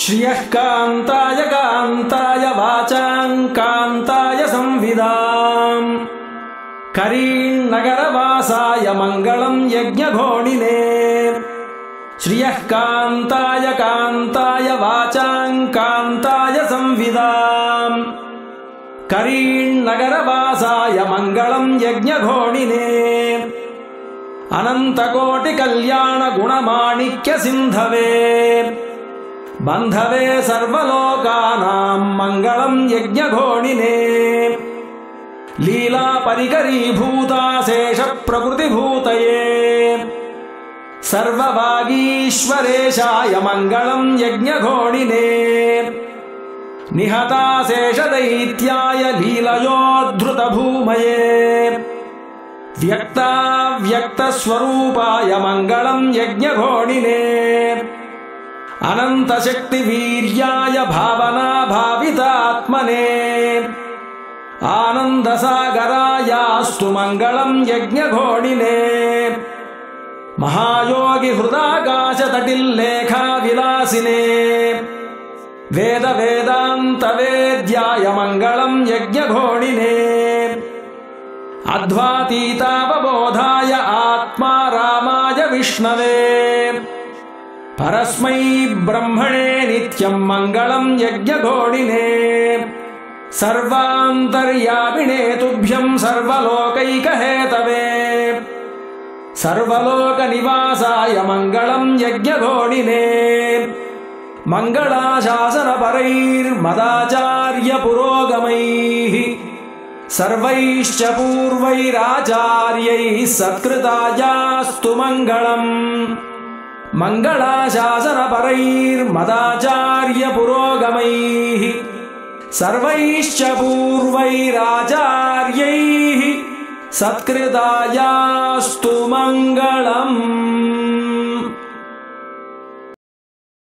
श्रियः कान्ताय कान्ताय वाचां कान्ताय संविदाम् करीन्नगरवासाय मङ्गलं यज्ञघोणिने श्रियः कान्ताय कान्ताय वाचां कान्ताय संविदाम् करीन्नगरवासाय मङ्गलं यज्ञघोणिने अनन्तकोटिकल्याणगुणमाणिक्य सिन्धवे बन्धवे सर्वलोकानां मङ्गलं यज्ञघोणिने लीलापरिकरीभूताशेषप्रकृतिभूतये सर्ववागीश्वरेशाय मङ्गलं यज्ञघोणिने निहताशेषदैत्याय लीलयोद्धृतभूमये व्यक्ताव्यक्तस्वरूपाय मङ्गलं यज्ञघोणिने अनन्तशक्तिवीर्याय भावनाभावितात्मने आनन्दसागरायास्तु मङ्गलं यज्ञघोणिने महायोगिहृदाकाशतटिल्लेखाविलासिने वेदवेदान्तवेद्याय मङ्गलं यज्ञघोणिने अध्वातीतावबोधाय आत्मारामाय विष्णवे परस्मै ब्रह्मणे नित्यं मङ्गलं यज्ञघोणिने सर्वान्तर्यामिने तुभ्यं सर्वलोकैकहेतवे सर्वलोकनिवासाय मङ्गलं यज्ञघोणिने मङ्गलाशासनपरैर्मदाचार्यपुरोगमैः सर्वैश्च पूर्वैराचार्यैः सत्कृतायास्तु मङ्गलम् मङ्गलाशासनपरैर्मदाचार्यपुरोगमैः सर्वैश्च पूर्वैराचार्यैः सत्कृतायास्तु मङ्गलम्।